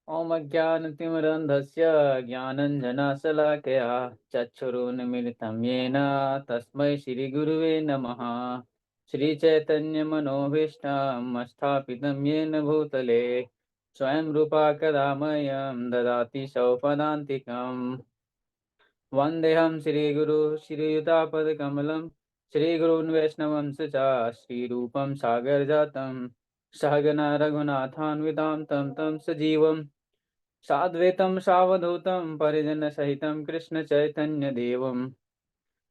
ॐ अज्ञानतिमिरन्धस्य ज्ञानञ्जनशलाकया चक्षुरुन्मिलितं येन तस्मै श्रीगुरुवे नमः। श्रीचैतन्यमनोभीष्टं स्थापितं येन भूतले स्वयं रूपा कदा मह्यं ददाति सौपदान्तिकम्। वन्देऽहं श्रीगुरु श्रीयुतापदकमलं श्रीगुरून् वैष्णवंश च श्रीरूपं सागरजातं सहगना रघुनाथान्वितां तं सजीवम् साद्वैतं सावधूतं परिजनसहितं कृष्णचैतन्यदेवं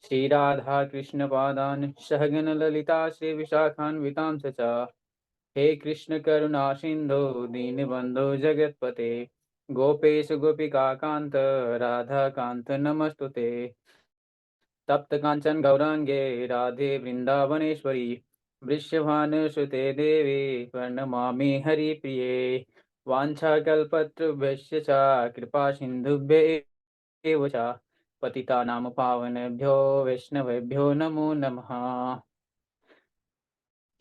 श्रीराधाकृष्णपादान् सहगण ललिता श्रीविशाखान्वितां च। हे कृष्ण करुणा सिन्धो दीनबन्धो जगत्पते गोपेश गोपिकान्त राधाकान्त नमस्तुते। तप्त कांचन गौरांगे राधे वृंदावनेश्वरी वृषभानुसुते देवी प्रणमामि हरिप्रिये। वाञ्छाकल्पतरुभ्यश्च च कृपा सिन्धुभ्य च पतितानां पावनेभ्यो वैष्णवेभ्यो नमो नमः।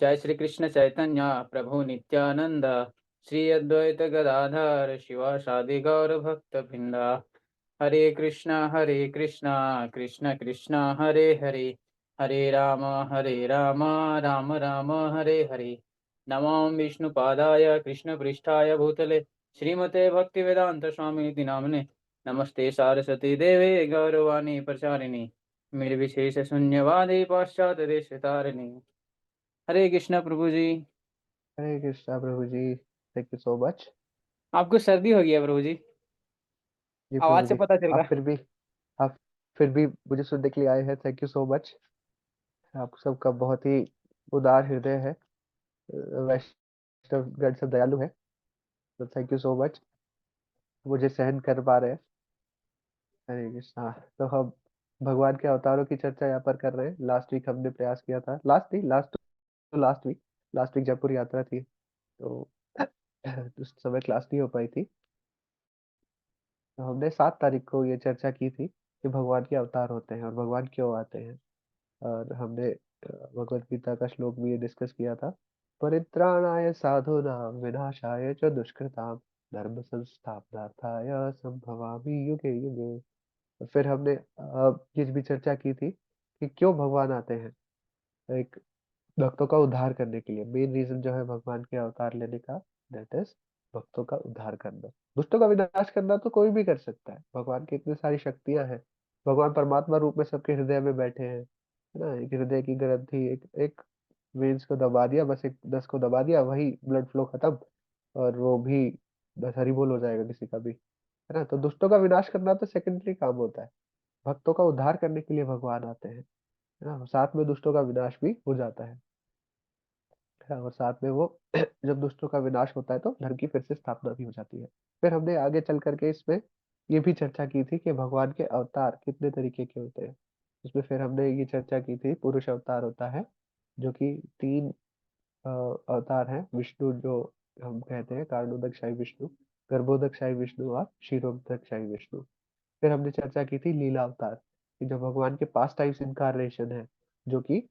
जय श्री कृष्ण चैतन्य प्रभु नित्यानंद श्री अद्वैत गदाधर शिवासादि गौर भक्त वृंदा। हरे कृष्णा कृष्ण कृष्णा हरे हरे हरे राम राम राम हरे हरे। नमो विष्णुपादाय कृष्ण पृष्ठाय भूतले श्रीमते भक्तिवेदांत स्वामी नामने नमस्ते सारस्वती देवे गौरवाणी प्रचारिणी निर्विशेष शून्यवादी पाश्चात्य देश तारिणी। हरे कृष्णा प्रभु जी। हरे कृष्णा प्रभु जी, थैंक यू सो मच। आपको सर्दी हो गई है प्रभु जी, जी आवाज प्रभु से जी, पता चल आप रहा। फिर भी आप फिर भी मुझे सुनने के लिए आए हैं, थैंक यू सो मच। आप सबका बहुत ही उदार हृदय है। वैष्णवगण सब दयालु है, तो थैंक यू सो मच, मुझे सहन कर पा रहे हैं। हरे कृष्णा। तो हम भगवान के अवतारों की चर्चा यहाँ पर कर रहे हैं। लास्ट वीक हमने प्रयास किया था, लास्ट वीक जयपुर यात्रा थी, तो उस समय क्लास नहीं हो पाई थी। तो हमने 7 तारीख को ये चर्चा की थी कि भगवान के अवतार होते हैं और भगवान क्यों आते हैं। और हमने भगवत गीता का श्लोक भी ये डिस्कस किया था। परित्राणाय साधूनां विनाशाय च दुष्कृतां धर्म संस्थापनार्थाय संभवामि युगे युगे। और फिर हमने ये भी चर्चा की थी कि क्यों भगवान आते हैं। एक भक्तों का उद्धार करने के लिए मेन रीजन जो है भगवान के अवतार लेने का, दैट इज भक्तों का उद्धार करना। दुष्टों का विनाश करना तो कोई भी कर सकता है, भगवान की इतनी सारी शक्तियां हैं। भगवान परमात्मा रूप में सबके हृदय में बैठे हैं, है ना। एक हृदय की ग्रंथि, एक एक वेन्स को दबा दिया, बस एक नस को दबा दिया, वही ब्लड फ्लो खत्म, और वो भी बस हरी बोल हो जाएगा किसी का भी, है ना। तो दुष्टों का विनाश करना तो सेकेंडरी काम होता है, भक्तों का उद्धार करने के लिए भगवान आते हैं, है ना। साथ में दुष्टों का विनाश भी हो जाता है। हाँ, और साथ में वो जब दुष्टों का विनाश होता है तो धर्म की फिर से स्थापना भी हो जाती है। फिर हमने आगे चल करके इसमें ये भी चर्चा की थी कि भगवान के अवतार कितने तरीके के होते हैं। उसमें फिर हमने ये चर्चा की थी, पुरुष अवतार होता है जो कि 3 अवतार हैं। विष्णु जो हम कहते हैं, कारणोदकशाही विष्णु, गर्भोदकशाही विष्णु और क्षीरोदकशाही विष्णु। फिर हमने चर्चा की थी लीला अवतार, कि जो भगवान के पास टाइम्स इनकारनेशन है, जो कि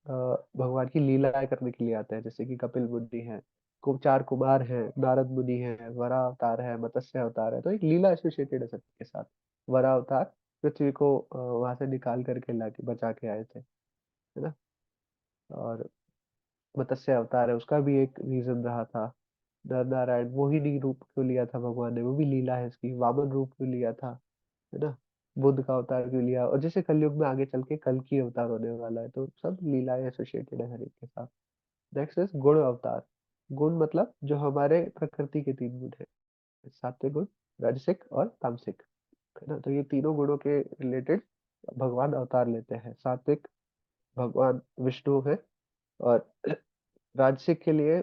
अ, भगवान की लीलाएं करने के लिए आते हैं। जैसे कि कपिल मुनि है, 4 कुमार हैं, नारद मुनि है, वरा अवतार है, मत्स्य अवतार है, तो एक लीला एसोसिएटेड है सबके साथ। वरा अवतार पृथ्वी को वहां से निकाल करके लाके बचा के आए थे, है ना। और मत्स्य अवतार है, उसका भी एक रीजन रहा था। नर नारायण मोहिनी रूप क्यों लिया था भगवान ने, वो भी लीला है इसकी। वामन रूप क्यों लिया था, है ना। बुद्ध का अवतार क्यों लिया, और जैसे कलयुग में आगे चल के कल की अवतार होने वाला है, तो सब लीलाएं एसोसिएटेड है हर एक के साथ। नेक्स्ट इज गुण अवतार। गुण मतलब जो हमारे प्रकृति के 3 गुण है, सात्विक गुण, राजसिक और तामसिक, है ना। तो ये तीनों गुणों के रिलेटेड भगवान अवतार लेते हैं। सात्विक भगवान विष्णु है, और राजसिक के लिए,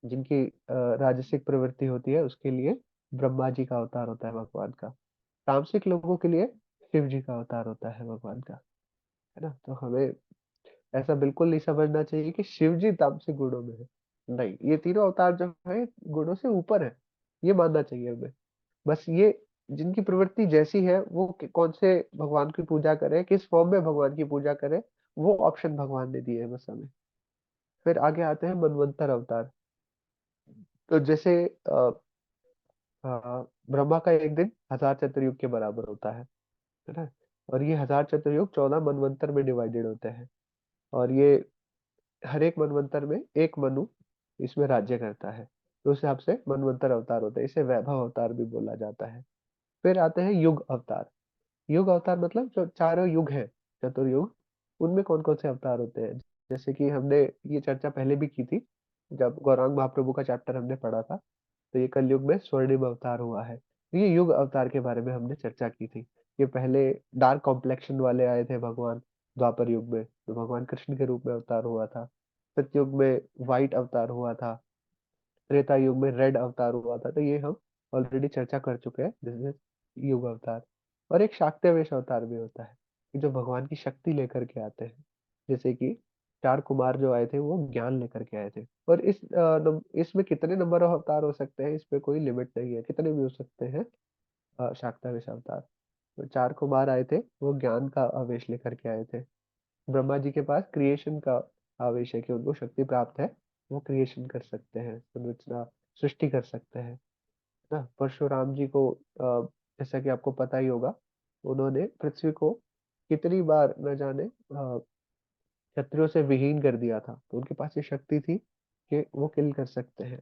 जिनकी राजसिक प्रवृत्ति होती है, उसके लिए ब्रह्मा जी का अवतार होता है भगवान का। तामसिक लोगों के लिए शिव जी का अवतार होता है भगवान का, है ना। तो हमें ऐसा बिल्कुल नहीं समझना चाहिए कि शिव जी तामसिक गुणों में है। नहीं, ये तीनों अवतार जो है गुणों से ऊपर है, ये मानना चाहिए हमें। बस ये जिनकी प्रवृत्ति जैसी है, वो कौन से भगवान की पूजा करे, किस फॉर्म में भगवान की पूजा करे, वो ऑप्शन भगवान ने दिए है बस हमें। फिर आगे आते हैं मनवंतर अवतार। तो जैसे अ, ब्रह्मा का एक दिन 1000 चतुर्युग के बराबर होता है ना। और ये 1000 चतुर्युग 14 मनवंतर में डिवाइडेड होते हैं। और ये हर एक मनवंतर में एक मनु इसमें राज्य करता है। तो उस हिसाब से मनवंतर अवतार होते हैं, इसे वैभव अवतार भी बोला जाता है। फिर आते हैं युग अवतार। युग अवतार मतलब जो चारों युग है, चतुर्युग, उनमें कौन कौन से अवतार होते हैं। जैसे कि हमने ये चर्चा पहले भी की थी, जब गौरांग महाप्रभु का चैप्टर हमने पढ़ा था। तो ये कलयुग में स्वर्णिम अवतार हुआ है। तो ये युग अवतार के बारे में हमने चर्चा की थी। ये पहले डार्क कॉम्प्लेक्शन वाले आए थे भगवान द्वापर युग में, तो भगवान कृष्ण के रूप में अवतार हुआ था। सतयुग में व्हाइट अवतार हुआ था। त्रेता युग में रेड अवतार हुआ था। तो ये हम ऑलरेडी चर्चा कर चुके हैं, दिस इज युग अवतार। और एक शाक्तवेश अवतार भी होता है, कि जो भगवान की शक्ति लेकर के आते हैं। जैसे कि चार कुमार जो आए थे वो ज्ञान लेकर के आए थे। और इसमें कितने नंबर ऑफ अवतार हो सकते हैं, इस पे कोई लिमिट नहीं है, कितने भी हो सकते हैं शाक्तवेश अवतार। तो चार कुमार आए थे, वो ज्ञान का आवेश लेकर के आए थे। ब्रह्मा जी के पास क्रिएशन का आवेश है, कि उनको शक्ति प्राप्त है, वो क्रिएशन कर सकते हैं, संरचना सृष्टि कर सकते हैं ना। परशुराम जी को जैसा कि आपको पता ही होगा, उन्होंने पृथ्वी को कितनी बार न जाने क्षत्रियों से विहीन कर दिया था। तो उनके पास ये शक्ति थी कि वो किल कर सकते हैं।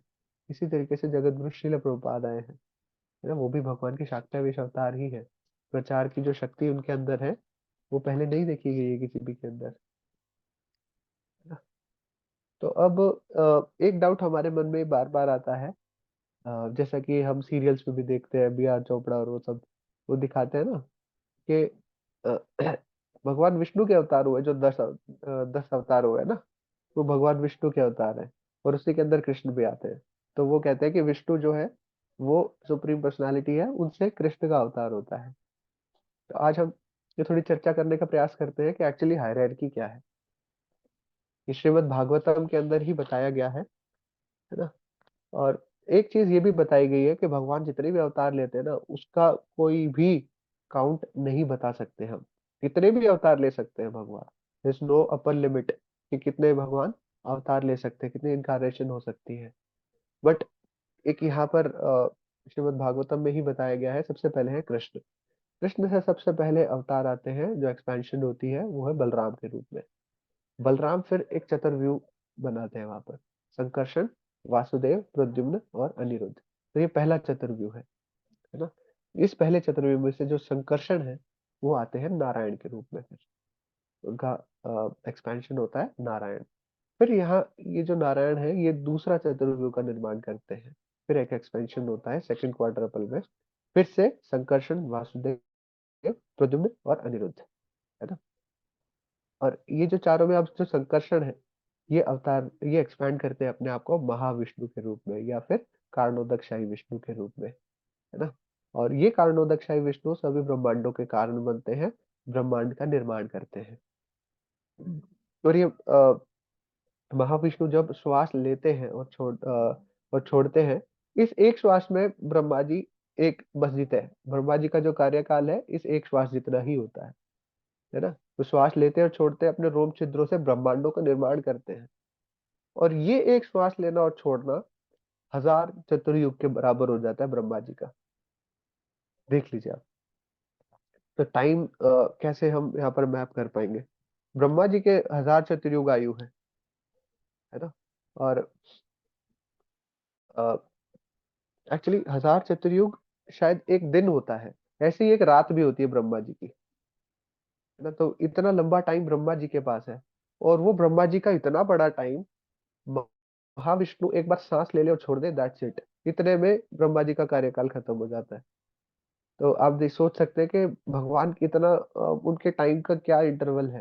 इसी तरीके से जगत गुरु श्रील प्रभुपाद आए हैं, है ना, वो भी भगवान के शाक्तावेश अवतार ही है। प्रचार की जो शक्ति उनके अंदर है, वो पहले नहीं देखी गई है किसी भी के अंदर, है ना। तो अब एक डाउट हमारे मन में बार बार आता है, जैसा कि हम सीरियल्स में भी देखते हैं, बी आर चोपड़ा और वो सब, वो दिखाते हैं ना कि अ, भगवान विष्णु के अवतार हुए, जो 10 अवतार हुए ना, वो भगवान विष्णु के अवतार है। और उसी के अंदर कृष्ण भी आते हैं। तो वो कहते हैं कि विष्णु जो है वो सुप्रीम पर्सनालिटी है, उनसे कृष्ण का अवतार होता है। तो आज हम ये थोड़ी चर्चा करने का प्रयास करते हैं कि एक्चुअली हायरार्की क्या है। ये श्रीमद् भागवतम के अंदर ही बताया गया है ना। और एक चीज ये भी बताई गई है कि भगवान जितने भी अवतार लेते हैं ना, उसका कोई भी काउंट नहीं बता सकते हम। कितने भी अवतार ले सकते हैं भगवान, इज नो अपर लिमिट कि कितने भगवान अवतार ले सकते हैं, कितनी इनकारनेशन हो सकती है। बट एक यहाँ पर श्रीमद् भागवतम में ही बताया गया है, सबसे पहले है कृष्ण। कृष्ण से सबसे पहले अवतार आते हैं, जो एक्सपेंशन होती है वो है बलराम के रूप में। बलराम फिर एक चतुर्व्यूह बनाते हैं वहां पर, संकर्षण, वासुदेव, प्रद्युम्न और अनिरुद्ध। तो ये पहला चतुर्व्यूह है ना। इस पहले चतुर्व्यूह में से जो संकर्षण है, वो आते हैं नारायण के रूप में। फिर उनका एक्सपेंशन होता है नारायण। फिर यहाँ ये जो नारायण है, ये दूसरा चतुर्व्यूह का निर्माण करते हैं। फिर एक एक्सपेंशन होता है सेकंड क्वाड्रपल में, फिर से संकर्षण, वासुदेव, प्रद्युम्न और अनिरुद्ध, है ना। और ये जो चारों में अब जो संकर्षण है, ये अवतार, ये एक्सपैंड करते हैं अपने आप को महाविष्णु के रूप में, या फिर कारणोदकशाही विष्णु के रूप में, है ना। और ये कारणोदकशाही विष्णु सभी ब्रह्मांडों के कारण बनते हैं, ब्रह्मांड का निर्माण करते हैं। और ये महाविष्णु जब श्वास लेते हैं और छोड़ते हैं, इस एक श्वास में ब्रह्मा जी एक बस जीते हैं। ब्रह्मा जी का जो कार्यकाल है इस एक श्वास जितना ही होता है ना। तो श्वास लेते हैं और छोड़ते हैं, अपने रोम छिद्रों से ब्रह्मांडों का निर्माण करते हैं। और ये एक श्वास लेना और छोड़ना 1000 चतुर्युग के बराबर हो जाता है ब्रह्मा जी का। देख लीजिए आप। तो टाइम कैसे हम यहाँ पर मैप कर पाएंगे। ब्रह्मा जी के 1000 चतुर्युग आयु है ना। और एक्चुअली 1000 चतुर्युग शायद एक दिन होता है, ऐसे ही एक रात भी होती है ब्रह्मा जी की, है ना। तो इतना लंबा टाइम ब्रह्मा जी के पास है। और वो ब्रह्मा जी का इतना बड़ा टाइम, महाविष्णु एक बार सांस ले ले और छोड़ दे, दैट्स इट, इतने में ब्रह्मा जी का कार्यकाल खत्म हो जाता है। तो आप सोच सकते हैं कि भगवान कितना उनके टाइम का क्या इंटरवल है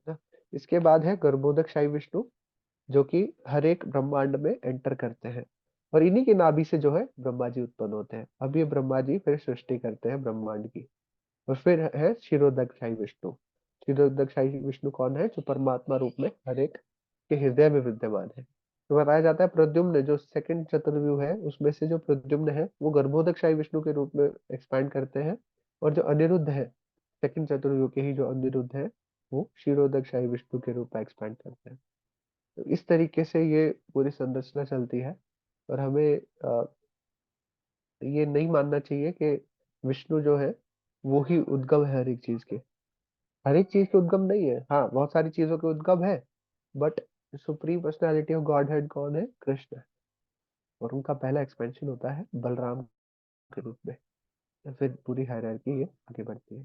ना। इसके बाद है गर्भोदकशाही विष्णु, जो कि हर एक ब्रह्मांड में एंटर करते हैं। और इन्हीं की नाभि से जो है ब्रह्मा जी उत्पन्न होते हैं। अब ये ब्रह्मा जी फिर सृष्टि करते हैं ब्रह्मांड की। और फिर है क्षीरोदकशाही विष्णु। क्षीरोदकशाही विष्णु कौन है, जो परमात्मा रूप में हर एक के हृदय में विद्यमान है। तो बताया जाता है प्रद्युम्न जो सेकंड चतुर्व्यूह है, उसमें से जो प्रद्युम्न है वो गर्भोदकशाही विष्णु के रूप में एक्सपैंड करते हैं। और जो अनिरुद्ध है, सेकंड चतुर्व्यूह के ही जो अनिरुद्ध है, वो क्षीरोदकशाही विष्णु के रूप में एक्सपैंड करते हैं। तो इस तरीके से ये पूरी संरचना चलती है। और हमें ये नहीं मानना चाहिए कि विष्णु जो है वो ही उद्गम है हर एक चीज के। हर एक चीज के उद्गम नहीं है, हाँ बहुत सारी चीजों के उद्गम है, but supreme personality of God head कौन है? कृष्ण है। और उनका पहला एक्सपेंशन होता है बलराम के रूप में। और फिर पूरी हायरार्की ये आगे बढ़ती है।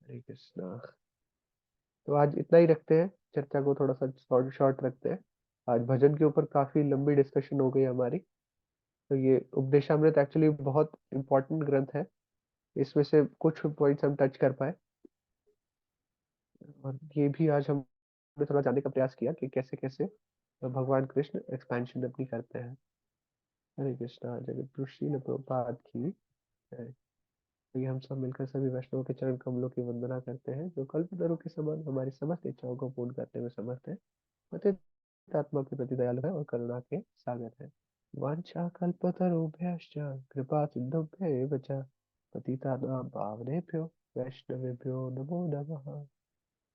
हरे कृष्णा। तो आज इतना ही रखते हैं, चर्चा को थोड़ा सा शॉर्ट शॉर्ट रखते हैं। आज भजन के ऊपर काफी लंबी डिस्कशन हो गई हमारी। तो ये उपदेशामृत एक्चुअली बहुत इंपॉर्टेंट ग्रंथ है, इसमें से कुछ पॉइंट्स हम टच कर पाए। और ये भी आज हमने थोड़ा जानने का प्रयास किया कि कैसे कैसे भगवान कृष्ण एक्सपेंशन अपनी करते हैं। हरे कृष्णा। जगत गुरु श्रील प्रभुपाद की जय। तो ये हम सब मिलकर सभी वैष्णवों के चरण कमलों की वंदना करते हैं, जो कल्पतरु के समान हमारी समस्त इच्छाओं को पूर्ण करने में समर्थ है, पतित आत्मा के प्रति दयालु है और करुणा के सागर है। वांछा कल्पतरुभ्यश्च कृपा सिन्धुभ्येव च पतितानां पावनेभ्यो वैष्णवेभ्यो नमो नमः।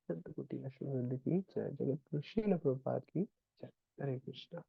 संत कोटि वैष्णव वृंद की जय। जगत गुरु श्रील प्रभुपाद की जय। हरे कृष्णा।